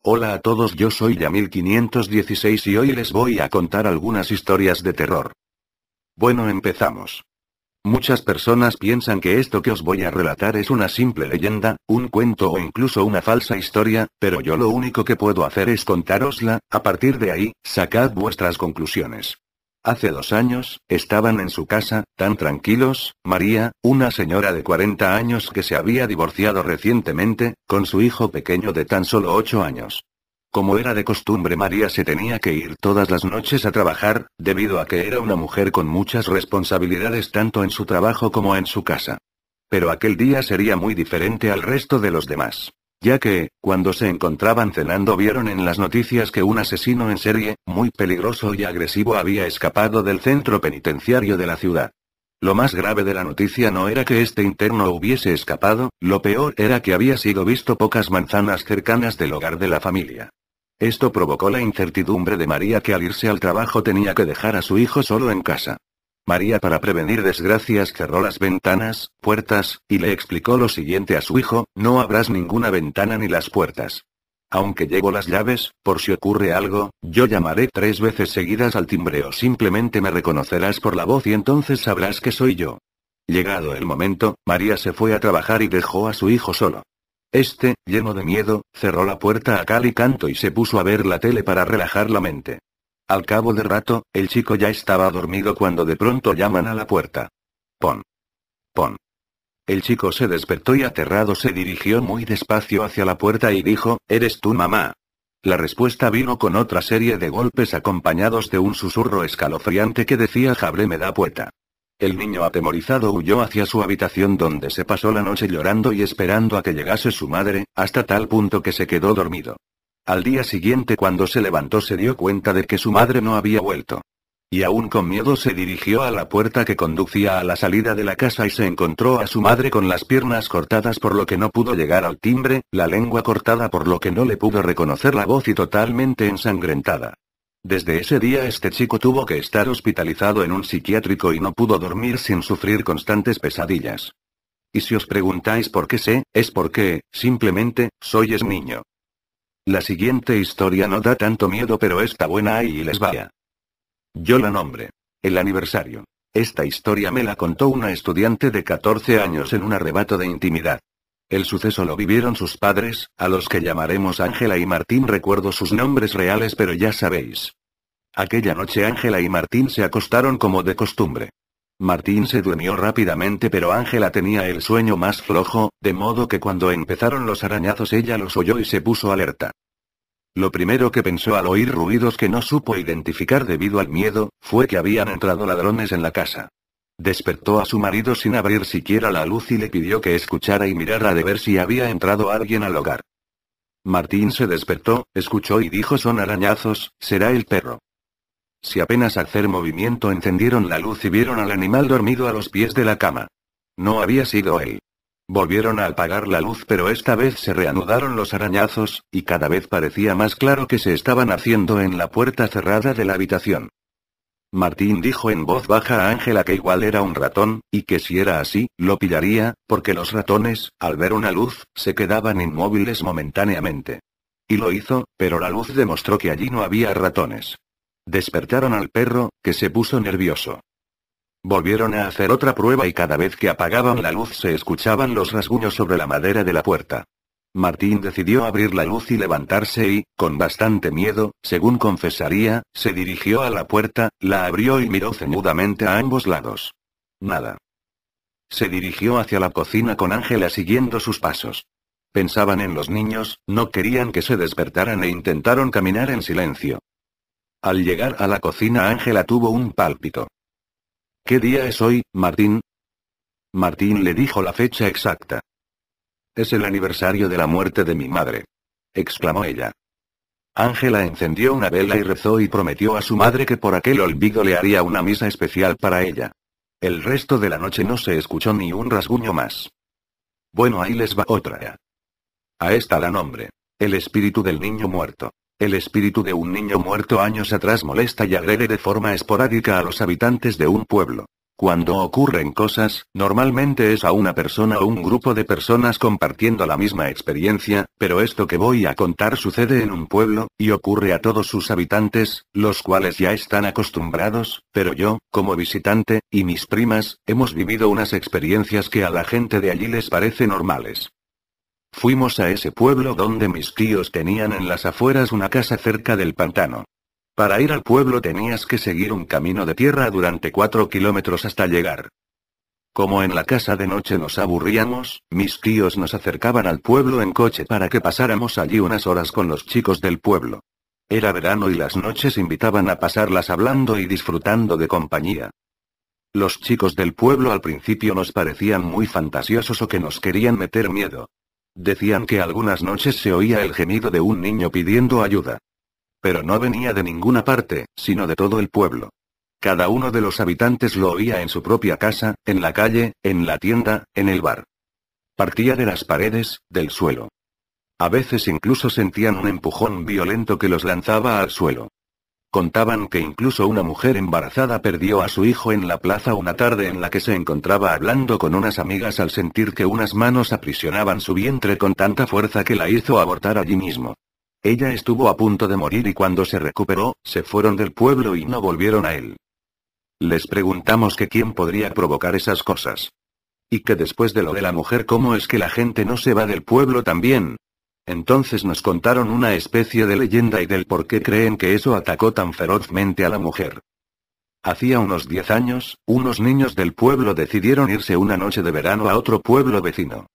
Hola a todos, yo soy Yamil516 y hoy les voy a contar algunas historias de terror. Bueno, empezamos. Muchas personas piensan que esto que os voy a relatar es una simple leyenda, un cuento o incluso una falsa historia, pero yo lo único que puedo hacer es contárosla. A partir de ahí, sacad vuestras conclusiones. Hace 2 años, estaban en su casa, tan tranquilos, María, una señora de 40 años que se había divorciado recientemente, con su hijo pequeño de tan solo 8 años. Como era de costumbre, María se tenía que ir todas las noches a trabajar, debido a que era una mujer con muchas responsabilidades tanto en su trabajo como en su casa. Pero aquel día sería muy diferente al resto de los demás. Ya que, cuando se encontraban cenando, vieron en las noticias que un asesino en serie, muy peligroso y agresivo, había escapado del centro penitenciario de la ciudad. Lo más grave de la noticia no era que este interno hubiese escapado, lo peor era que había sido visto pocas manzanas cercanas del hogar de la familia. Esto provocó la incertidumbre de María, que al irse al trabajo tenía que dejar a su hijo solo en casa. María, para prevenir desgracias, cerró las ventanas, puertas, y le explicó lo siguiente a su hijo: no abras ninguna ventana ni las puertas. Aunque llevo las llaves, por si ocurre algo, yo llamaré 3 veces seguidas al timbre o simplemente me reconocerás por la voz y entonces sabrás que soy yo. Llegado el momento, María se fue a trabajar y dejó a su hijo solo. Este, lleno de miedo, cerró la puerta a cal y canto y se puso a ver la tele para relajar la mente. Al cabo de rato, el chico ya estaba dormido cuando de pronto llaman a la puerta. Pon. Pon. El chico se despertó y aterrado se dirigió muy despacio hacia la puerta y dijo: ¿Eres tú, mamá? La respuesta vino con otra serie de golpes acompañados de un susurro escalofriante que decía: Jábreme da puerta. El niño atemorizado huyó hacia su habitación, donde se pasó la noche llorando y esperando a que llegase su madre, hasta tal punto que se quedó dormido. Al día siguiente, cuando se levantó, se dio cuenta de que su madre no había vuelto. Y aún con miedo se dirigió a la puerta que conducía a la salida de la casa y se encontró a su madre con las piernas cortadas por lo que no pudo llegar al timbre, la lengua cortada por lo que no le pudo reconocer la voz y totalmente ensangrentada. Desde ese día este chico tuvo que estar hospitalizado en un psiquiátrico y no pudo dormir sin sufrir constantes pesadillas. Y si os preguntáis por qué sé, es porque, simplemente, soy ese niño. La siguiente historia no da tanto miedo, pero está buena y les va. Yo la nombré El aniversario. Esta historia me la contó una estudiante de 14 años en un arrebato de intimidad. El suceso lo vivieron sus padres, a los que llamaremos Ángela y Martín. Recuerdo sus nombres reales, pero ya sabéis. Aquella noche Ángela y Martín se acostaron como de costumbre. Martín se durmió rápidamente, pero Ángela tenía el sueño más flojo, de modo que cuando empezaron los arañazos ella los oyó y se puso alerta. Lo primero que pensó al oír ruidos que no supo identificar debido al miedo, fue que habían entrado ladrones en la casa. Despertó a su marido sin abrir siquiera la luz y le pidió que escuchara y mirara de ver si había entrado alguien al hogar. Martín se despertó, escuchó y dijo: son arañazos, será el perro. Si apenas hacer movimiento encendieron la luz y vieron al animal dormido a los pies de la cama. No había sido él. Volvieron a apagar la luz, pero esta vez se reanudaron los arañazos, y cada vez parecía más claro que se estaban haciendo en la puerta cerrada de la habitación. Martín dijo en voz baja a Ángela que igual era un ratón, y que si era así, lo pillaría, porque los ratones, al ver una luz, se quedaban inmóviles momentáneamente. Y lo hizo, pero la luz demostró que allí no había ratones. Despertaron al perro, que se puso nervioso. Volvieron a hacer otra prueba y cada vez que apagaban la luz se escuchaban los rasguños sobre la madera de la puerta. Martín decidió abrir la luz y levantarse y, con bastante miedo, según confesaría, se dirigió a la puerta, la abrió y miró ceñudamente a ambos lados. Nada. Se dirigió hacia la cocina con Ángela siguiendo sus pasos. Pensaban en los niños, no querían que se despertaran e intentaron caminar en silencio. Al llegar a la cocina Ángela tuvo un pálpito. ¿Qué día es hoy, Martín? Martín le dijo la fecha exacta. Es el aniversario de la muerte de mi madre, exclamó ella. Ángela encendió una vela y rezó y prometió a su madre que por aquel olvido le haría una misa especial para ella. El resto de la noche no se escuchó ni un rasguño más. Bueno, ahí les va otra. A esta la nombre El espíritu del niño muerto. El espíritu de un niño muerto años atrás molesta y agrede de forma esporádica a los habitantes de un pueblo. Cuando ocurren cosas, normalmente es a una persona o un grupo de personas compartiendo la misma experiencia, pero esto que voy a contar sucede en un pueblo, y ocurre a todos sus habitantes, los cuales ya están acostumbrados, pero yo, como visitante, y mis primas, hemos vivido unas experiencias que a la gente de allí les parece normales. Fuimos a ese pueblo donde mis tíos tenían en las afueras una casa cerca del pantano. Para ir al pueblo tenías que seguir un camino de tierra durante 4 kilómetros hasta llegar. Como en la casa de noche nos aburríamos, mis tíos nos acercaban al pueblo en coche para que pasáramos allí unas horas con los chicos del pueblo. Era verano y las noches invitaban a pasarlas hablando y disfrutando de compañía. Los chicos del pueblo al principio nos parecían muy fantasiosos o que nos querían meter miedo. Decían que algunas noches se oía el gemido de un niño pidiendo ayuda. Pero no venía de ninguna parte, sino de todo el pueblo. Cada uno de los habitantes lo oía en su propia casa, en la calle, en la tienda, en el bar. Partía de las paredes, del suelo. A veces incluso sentían un empujón violento que los lanzaba al suelo. Contaban que incluso una mujer embarazada perdió a su hijo en la plaza una tarde en la que se encontraba hablando con unas amigas al sentir que unas manos aprisionaban su vientre con tanta fuerza que la hizo abortar allí mismo. Ella estuvo a punto de morir y cuando se recuperó, se fueron del pueblo y no volvieron a él. Les preguntamos que quién podría provocar esas cosas. Y que después de lo de la mujer, ¿cómo es que la gente no se va del pueblo también? Entonces nos contaron una especie de leyenda y del por qué creen que eso atacó tan ferozmente a la mujer. Hacía unos 10 años, unos niños del pueblo decidieron irse una noche de verano a otro pueblo vecino.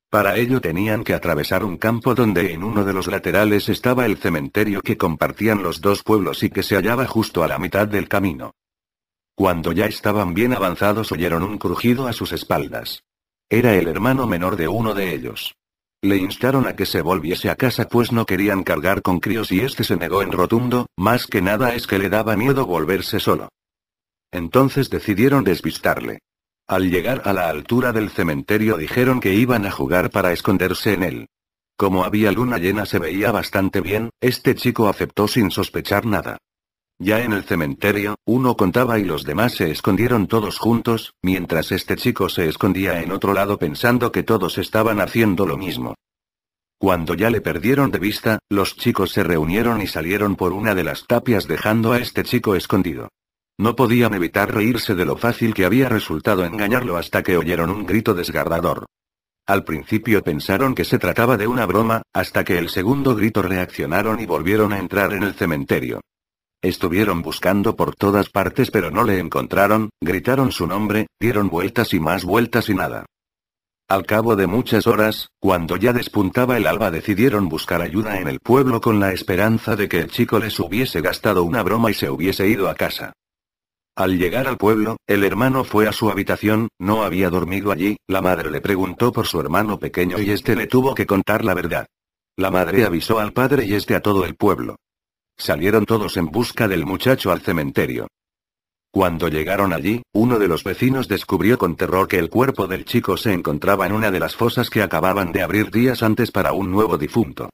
Para ello tenían que atravesar un campo donde en uno de los laterales estaba el cementerio que compartían los dos pueblos y que se hallaba justo a la mitad del camino. Cuando ya estaban bien avanzados oyeron un crujido a sus espaldas. Era el hermano menor de uno de ellos. Le instaron a que se volviese a casa pues no querían cargar con críos y este se negó en rotundo, más que nada es que le daba miedo volverse solo. Entonces decidieron despistarle. Al llegar a la altura del cementerio dijeron que iban a jugar para esconderse en él. Como había luna llena se veía bastante bien, este chico aceptó sin sospechar nada. Ya en el cementerio, uno contaba y los demás se escondieron todos juntos, mientras este chico se escondía en otro lado pensando que todos estaban haciendo lo mismo. Cuando ya le perdieron de vista, los chicos se reunieron y salieron por una de las tapias dejando a este chico escondido. No podían evitar reírse de lo fácil que había resultado engañarlo hasta que oyeron un grito desgarrador. Al principio pensaron que se trataba de una broma, hasta que el segundo grito reaccionaron y volvieron a entrar en el cementerio. Estuvieron buscando por todas partes pero no le encontraron, gritaron su nombre, dieron vueltas y más vueltas y nada. Al cabo de muchas horas, cuando ya despuntaba el alba decidieron buscar ayuda en el pueblo con la esperanza de que el chico les hubiese gastado una broma y se hubiese ido a casa. Al llegar al pueblo, el hermano fue a su habitación, no había dormido allí, la madre le preguntó por su hermano pequeño y este le tuvo que contar la verdad. La madre avisó al padre y este a todo el pueblo. Salieron todos en busca del muchacho al cementerio. Cuando llegaron allí, uno de los vecinos descubrió con terror que el cuerpo del chico se encontraba en una de las fosas que acababan de abrir días antes para un nuevo difunto.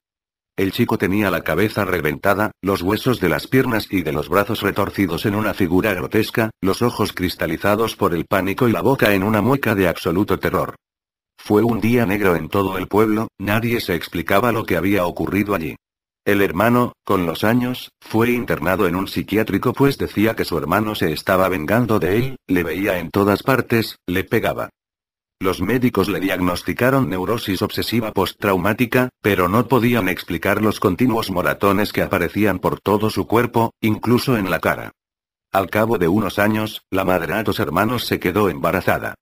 El chico tenía la cabeza reventada, los huesos de las piernas y de los brazos retorcidos en una figura grotesca, los ojos cristalizados por el pánico y la boca en una mueca de absoluto terror. Fue un día negro en todo el pueblo, nadie se explicaba lo que había ocurrido allí. El hermano, con los años, fue internado en un psiquiátrico pues decía que su hermano se estaba vengando de él, le veía en todas partes, le pegaba. Los médicos le diagnosticaron neurosis obsesiva postraumática, pero no podían explicar los continuos moratones que aparecían por todo su cuerpo, incluso en la cara. Al cabo de unos años, la madre a dos hermanos se quedó embarazada.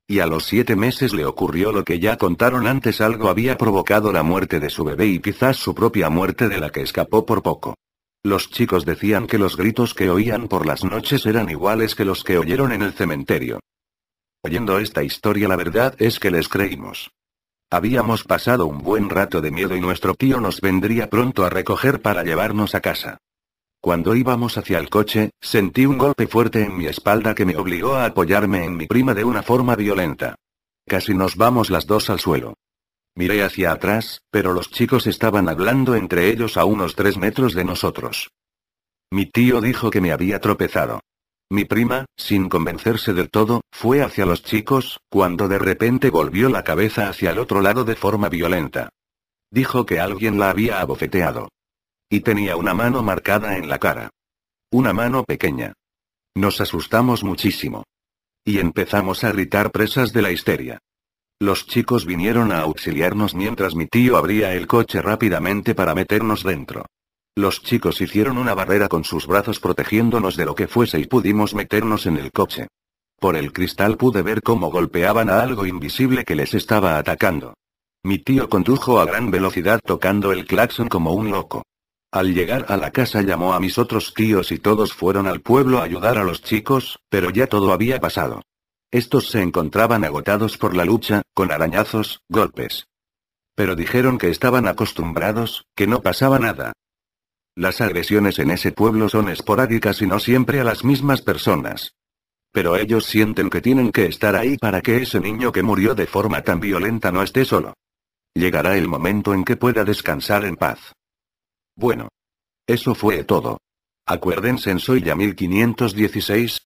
Y a los 7 meses le ocurrió lo que ya contaron antes, algo había provocado la muerte de su bebé y quizás su propia muerte de la que escapó por poco. Los chicos decían que los gritos que oían por las noches eran iguales que los que oyeron en el cementerio. Oyendo esta historia la verdad es que les creímos. Habíamos pasado un buen rato de miedo y nuestro tío nos vendría pronto a recoger para llevarnos a casa. Cuando íbamos hacia el coche, sentí un golpe fuerte en mi espalda que me obligó a apoyarme en mi prima de una forma violenta. Casi nos vamos las dos al suelo. Miré hacia atrás, pero los chicos estaban hablando entre ellos a unos 3 metros de nosotros. Mi tío dijo que me había tropezado. Mi prima, sin convencerse del todo, fue hacia los chicos, cuando de repente volvió la cabeza hacia el otro lado de forma violenta. Dijo que alguien la había abofeteado. Y tenía una mano marcada en la cara. Una mano pequeña. Nos asustamos muchísimo. Y empezamos a gritar presas de la histeria. Los chicos vinieron a auxiliarnos mientras mi tío abría el coche rápidamente para meternos dentro. Los chicos hicieron una barrera con sus brazos protegiéndonos de lo que fuese y pudimos meternos en el coche. Por el cristal pude ver cómo golpeaban a algo invisible que les estaba atacando. Mi tío condujo a gran velocidad tocando el claxon como un loco. Al llegar a la casa llamó a mis otros tíos y todos fueron al pueblo a ayudar a los chicos, pero ya todo había pasado. Estos se encontraban agotados por la lucha, con arañazos, golpes. Pero dijeron que estaban acostumbrados, que no pasaba nada. Las agresiones en ese pueblo son esporádicas y no siempre a las mismas personas. Pero ellos sienten que tienen que estar ahí para que ese niño que murió de forma tan violenta no esté solo. Llegará el momento en que pueda descansar en paz. Bueno. Eso fue todo. Acuérdense en Soy Ya 1516,